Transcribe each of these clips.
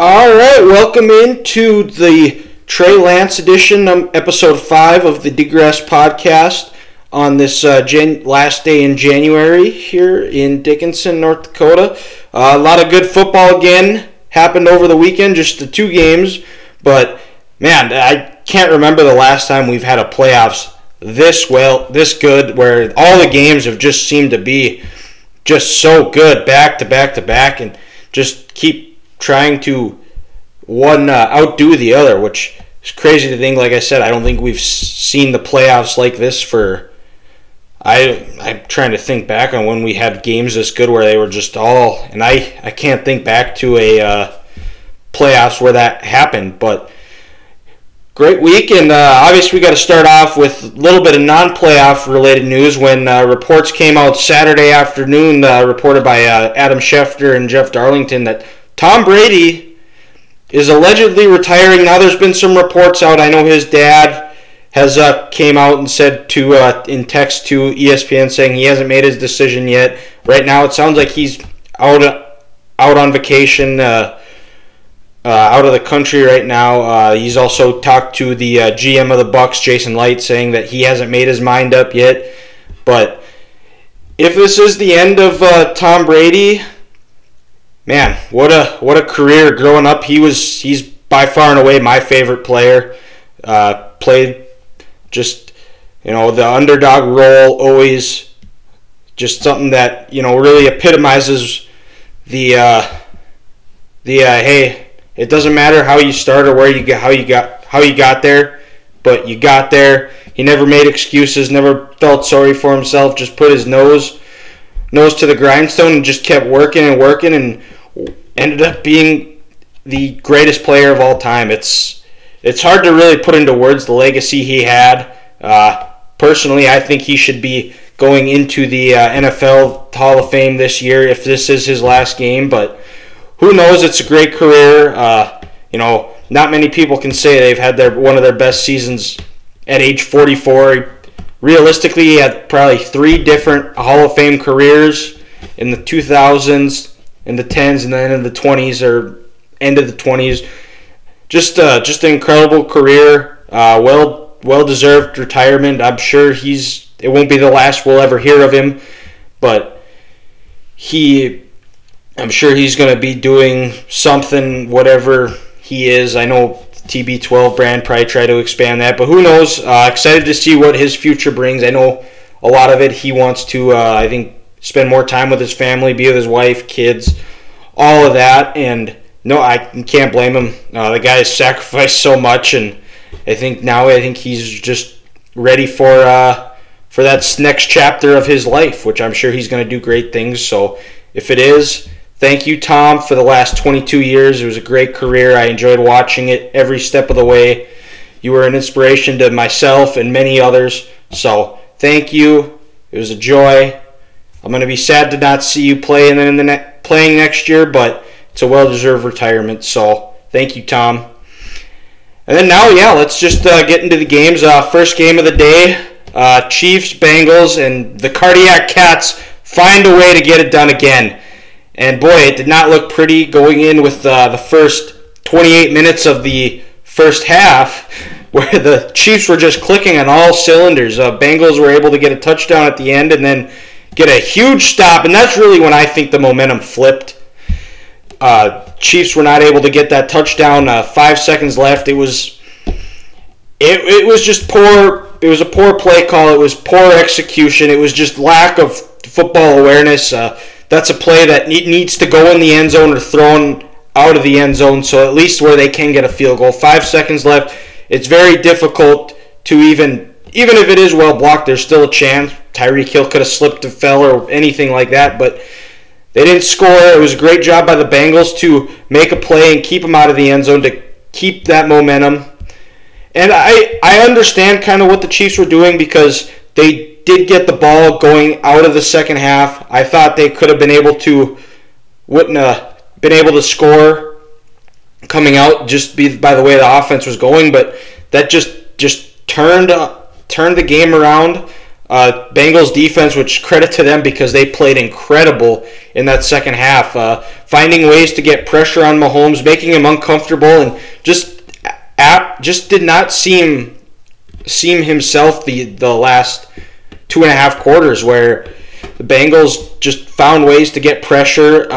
All right, welcome into the Trey Lance edition, episode 5 of the Gress podcast on this last day in January here in Dickinson, North Dakota. A lot of good football again happened over the weekend, just the 2 games. But, man, I can't remember the last time we've had a playoffs this good, where all the games have just seemed to be just so good, back to back to back, and just keep trying to one outdo the other, which is crazy to think. Like I said, I don't think we've seen the playoffs like this for... I'm trying to think back on when we had games this good where they were just all... And I can't think back to a playoffs where that happened, but great week. And obviously we got to start off with a little bit of non-playoff related news when reports came out Saturday afternoon, reported by Adam Schefter and Jeff Darlington, that Tom Brady is allegedly retiring. Now there's been some reports out. I know his dad has came out and said in text to ESPN saying he hasn't made his decision yet. Right now it sounds like he's out on vacation, out of the country right now. He's also talked to the GM of the Bucs, Jason Light, saying that he hasn't made his mind up yet. But if this is the end of Tom Brady, man, what a career growing up. He's by far and away my favorite player. Played just, the underdog role, always just something that, really epitomizes the hey, it doesn't matter how you start or how you got there, but you got there. He never made excuses, never felt sorry for himself, just put his nose to the grindstone and just kept working and ended up being the greatest player of all time. It's hard to really put into words the legacy he had. Personally, I think he should be going into the NFL Hall of Fame this year if this is his last game, but who knows? It's a great career. Not many people can say they've had one of their best seasons at age 44. Realistically, he had probably 3 different Hall of Fame careers in the 2000s, in the 10s, and then in the 20s or end of the 20s. Just an incredible career. Well-deserved retirement. I'm sure it won't be the last we'll ever hear of him, but I'm sure he's going to be doing something, whatever he is. I know TB12 brand probably try to expand that, but who knows? Excited to see what his future brings. I know a lot of it he wants to, I think, spend more time with his family, be with his wife, kids, all of that. And no, I can't blame him. The guy has sacrificed so much, and I think he's just ready for that next chapter of his life, which I'm sure he's going to do great things. So if it is, thank you, Tom, for the last 22 years. It was a great career. I enjoyed watching it every step of the way. You were an inspiration to myself and many others. So thank you. It was a joy. I'm going to be sad to not see you playing next year, but it's a well-deserved retirement. So thank you, Tom. And then now, let's just get into the games. First game of the day, Chiefs, Bengals, and the Cardiac Cats find a way to get it done again. And boy, it did not look pretty going in with the first 28 minutes of the first half, where the Chiefs were just clicking on all cylinders. Bengals were able to get a touchdown at the end and then get a huge stop, and that's really when I think the momentum flipped. Chiefs were not able to get that touchdown. 5 seconds left. It was just poor. It was a poor play call. It was poor execution. It was just lack of football awareness. That's a play that needs to go in the end zone or thrown out of the end zone, so at least where they can get a field goal. 5 seconds left. It's very difficult to even if it is well blocked, there's still a chance. Tyreek Hill could have slipped and fell or anything like that, but they didn't score. It was a great job by the Bengals to make a play and keep them out of the end zone to keep that momentum. And I understand kind of what the Chiefs were doing because they did get the ball going out of the second half. I thought they could have been able to score coming out just by the way the offense was going, but that just turned the game around. Bengals defense, which credit to them because they played incredible in that second half, finding ways to get pressure on Mahomes, making him uncomfortable, and just did not seem himself the last 2.5 quarters, where the Bengals just found ways to get pressure,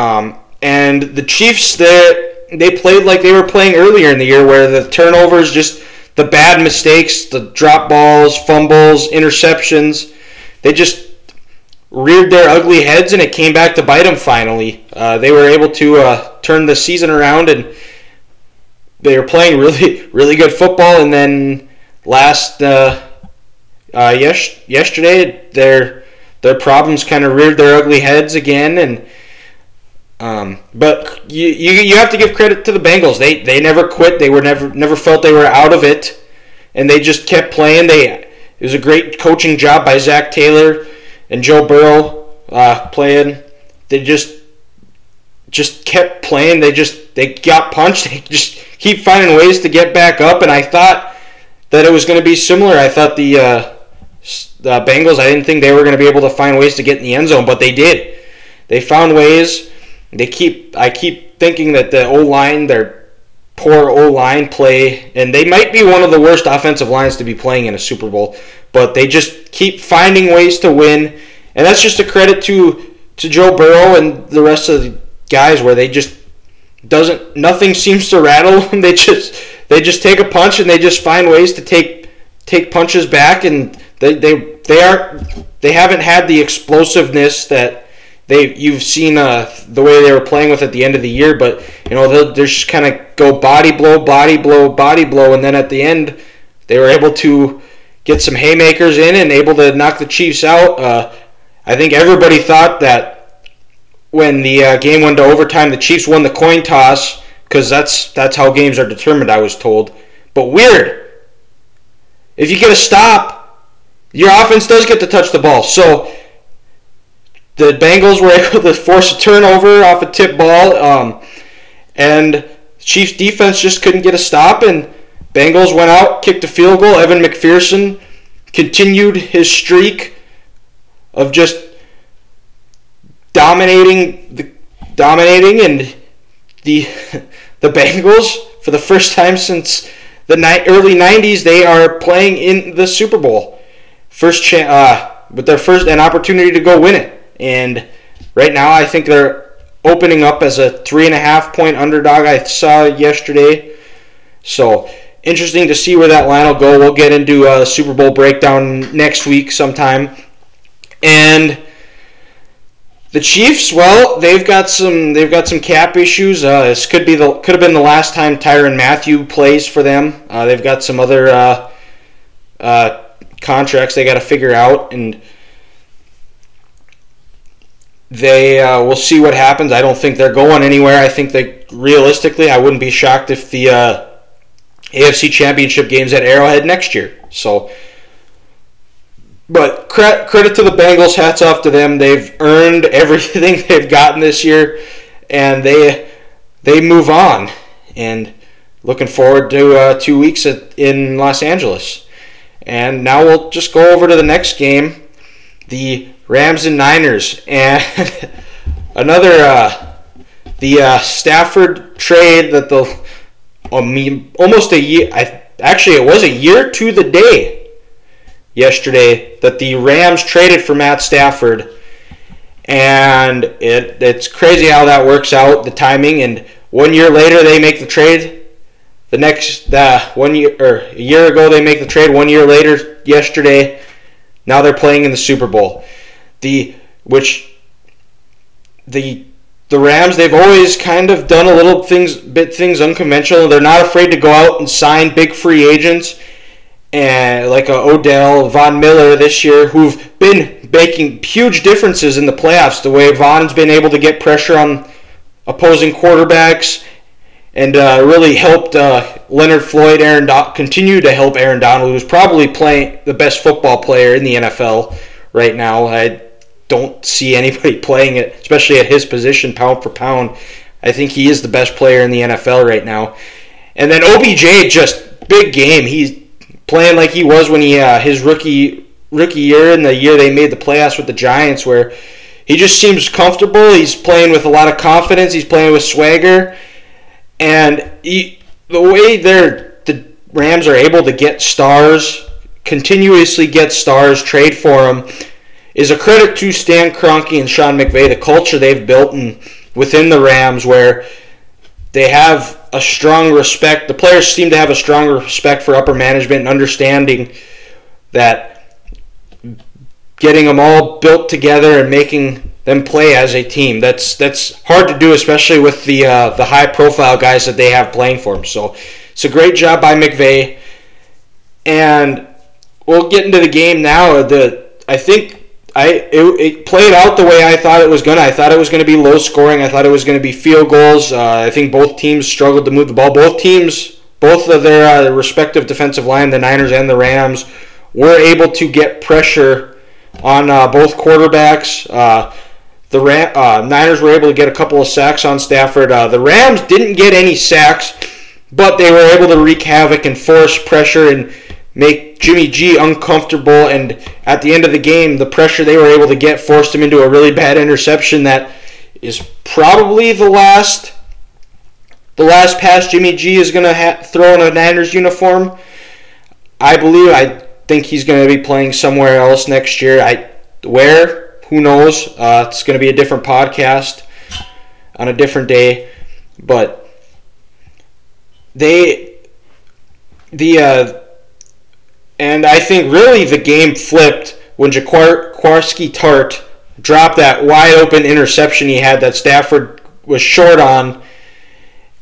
and the Chiefs, they played like they were playing earlier in the year, where the turnovers, just the bad mistakes, the drop balls, fumbles, interceptions, they just reared their ugly heads, and it came back to bite them finally. They were able to turn the season around, and they were playing really, really good football. And then yesterday, their problems kind of reared their ugly heads again. And but you have to give credit to the Bengals. They never quit. They were never felt they were out of it, and they just kept playing. It was a great coaching job by Zach Taylor and Joe Burrow playing. They just kept playing. They got punched. They just keep finding ways to get back up. And I thought that it was going to be similar. I thought the Bengals, I didn't think they were going to be able to find ways to get in the end zone, but they did. They found ways. I keep thinking that the O-line, their poor O-line play, and they might be one of the worst offensive lines to be playing in a Super Bowl, but they just keep finding ways to win, and that's just a credit to Joe Burrow and the rest of the guys, where they just nothing seems to rattle them. They just take a punch and they just find ways to take punches back, and they haven't had the explosiveness that you've seen the way they were playing with at the end of the year, but they'll just kind of go body blow, body blow, body blow, and then at the end they were able to get some haymakers in and able to knock the Chiefs out. I think everybody thought that when the game went to overtime, the Chiefs won the coin toss, because that's how games are determined, I was told. But weird, if you get a stop, your offense does get to touch the ball. So the Bengals were able to force a turnover off a tip ball, and Chiefs defense just couldn't get a stop, and Bengals went out, kicked a field goal. Evan McPherson continued his streak of just dominating, and the Bengals, for the first time since the early 90s, they are playing in the Super Bowl. With their first an opportunity to go win it. And right now, I think they're opening up as a 3.5-point underdog. I saw yesterday. So interesting to see where that line will go. We'll get into a Super Bowl breakdown next week sometime. And the Chiefs, well, they've got some cap issues. This could have been the last time Tyrann Mathieu plays for them. They've got some other contracts they got to figure out, and they will see what happens. I don't think they're going anywhere. I think realistically, I wouldn't be shocked if the AFC Championship game's at Arrowhead next year. So, but credit to the Bengals. Hats off to them. They've earned everything they've gotten this year, and they move on. And looking forward to 2 weeks in Los Angeles. And now we'll just go over to the next game, the Rams and Niners, and another the Stafford trade that almost a year. Actually, it was a year to the day yesterday that the Rams traded for Matt Stafford, and it's crazy how that works out, the timing. And 1 year later, they make the trade. A year ago, they make the trade. 1 year later, yesterday, now they're playing in the Super Bowl. The Rams, they've always kind of done things unconventional. They're not afraid to go out and sign big free agents, and like Odell, Von Miller this year, who've been making huge differences in the playoffs. The way Von's been able to get pressure on opposing quarterbacks, and really helped Leonard Floyd, continue to help Aaron Donald, who's probably playing the best football player in the NFL right now. I don't see anybody playing it, especially at his position, pound for pound. I think he is the best player in the NFL right now. And then OBJ, just big game. He's playing like he was when his rookie rookie year and the year they made the playoffs with the Giants, where he just seems comfortable. He's playing with a lot of confidence. He's playing with swagger. And the way the Rams are able to get stars, continuously get stars, trade for them, is a credit to Stan Kroenke and Sean McVay, the culture they've built within the Rams, where they have a strong respect. The players seem to have a strong respect for upper management and understanding that getting them all built together and making them play as a team, that's hard to do, especially with the high-profile guys that they have playing for them. So it's a great job by McVay. And we'll get into the game now. I think it played out the way I thought it was going to. I thought it was going to be low scoring. I thought it was going to be field goals. I think both teams struggled to move the ball. Both of their respective defensive line, the Niners and the Rams, were able to get pressure on both quarterbacks. The Niners were able to get a couple of sacks on Stafford. The Rams didn't get any sacks, but they were able to wreak havoc and force pressure and make Jimmy G uncomfortable, and at the end of the game, the pressure they were able to get forced him into a really bad interception that is probably the last pass Jimmy G is going to throw in a Niners uniform. I think he's going to be playing somewhere else next year. Where? Who knows? It's going to be a different podcast on a different day, but and I think really the game flipped when Jaquiski Tartt dropped that wide-open interception he had that Stafford was short on,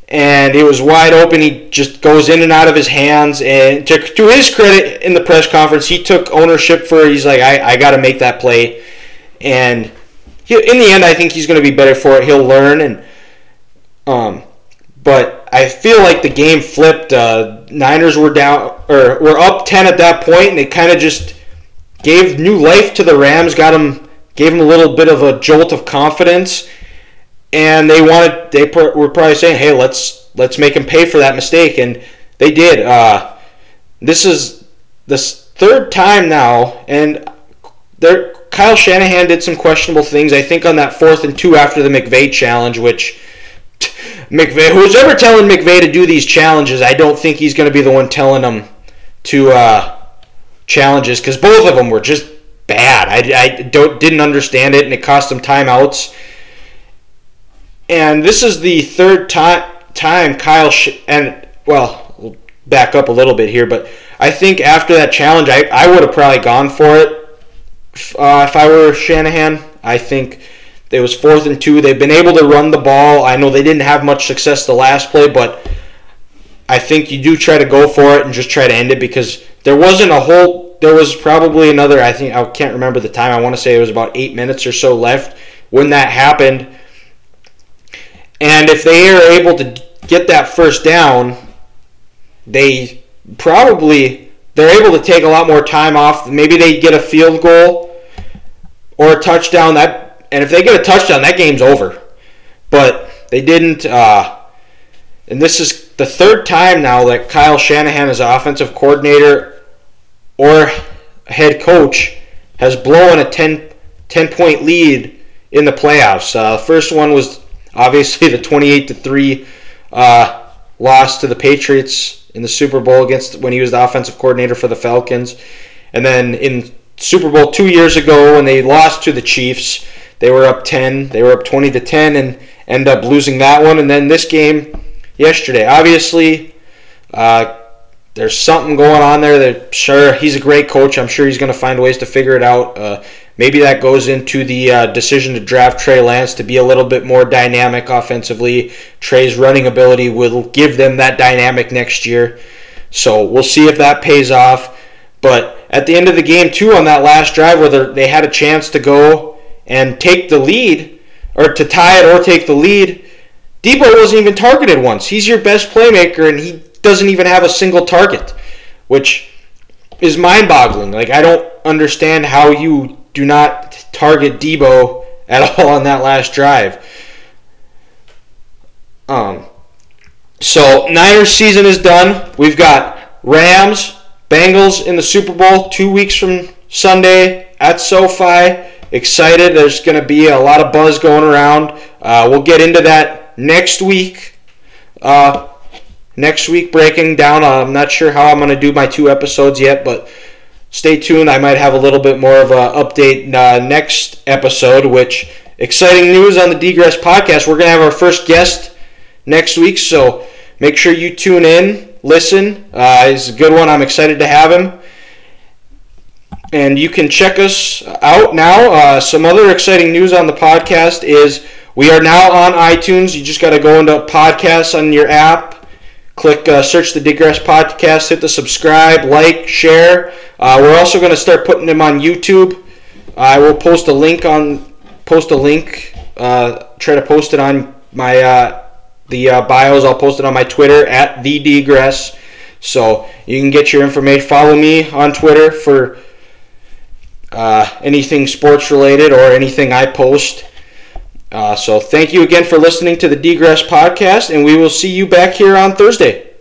and it was wide open. He just goes in and out of his hands, and to his credit in the press conference, he took ownership for it. He's like, I got to make that play, and in the end, I think he's going to be better for it. He'll learn, but I feel like the game flipped. Niners were were up 10 at that point, and it kind of just gave new life to the Rams. Gave them a little bit of a jolt of confidence, and they were probably saying, "Hey, let's make them pay for that mistake," and they did. This is the third time now, and Kyle Shanahan did some questionable things. I think on that 4th and 2 after the McVay challenge, which McVay, who's ever telling McVay to do these challenges, I don't think he's going to be the one telling them to challenges, because both of them were just bad. I didn't understand it, and it cost them timeouts. And this is the third time Kyle we'll back up a little bit here, but I think after that challenge, I would have probably gone for it if I were Shanahan. I think it was 4th and 2. They've been able to run the ball. I know they didn't have much success the last play, but I think you do try to go for it and just try to end it, because there was probably another, I can't remember the time. I want to say it was about 8 minutes or so left when that happened. And if they are able to get that first down, they're able to take a lot more time off. Maybe they get a field goal or a touchdown. And if they get a touchdown, that game's over. But they didn't. And this is the third time now that Kyle Shanahan, as offensive coordinator or head coach, has blown a 10-point lead in the playoffs. First one was obviously the 28-3 loss to the Patriots in the Super Bowl when he was the offensive coordinator for the Falcons. And then in Super Bowl 2 years ago when they lost to the Chiefs, they were up 10. They were up 20-10 and ended up losing that one. And then this game yesterday, obviously, there's something going on there. Sure, he's a great coach. I'm sure he's going to find ways to figure it out. Maybe that goes into the decision to draft Trey Lance to be a little bit more dynamic offensively. Trey's running ability will give them that dynamic next year. So we'll see if that pays off. But at the end of the game, too, on that last drive where they had a chance to go and take the lead, or to tie it or take the lead, Debo wasn't even targeted once. He's your best playmaker, and he doesn't even have a single target, which is mind-boggling. Like, I don't understand how you do not target Debo at all on that last drive. So Niners season is done. We've got Rams, Bengals in the Super Bowl 2 weeks from Sunday at SoFi. Excited. There's going to be a lot of buzz going around. We'll get into that next week. Next week, breaking down. I'm not sure how I'm going to do my 2 episodes yet, but stay tuned. I might have a little bit more of an update next episode, which exciting news on the Gress podcast. We're going to have our first guest next week, so make sure you tune in, listen. It's a good one. I'm excited to have him. And you can check us out now. Some other exciting news on the podcast is we are now on iTunes. You just got to go into podcasts on your app. Click search the Gress podcast. Hit the subscribe, like, share. We're also going to start putting them on YouTube. I will post a link. Try to post it on my the bios. I'll post it on my Twitter at the Gress. So you can get your information. Follow me on Twitter for anything sports related or anything I post. So thank you again for listening to the Gress podcast, and we will see you back here on Thursday.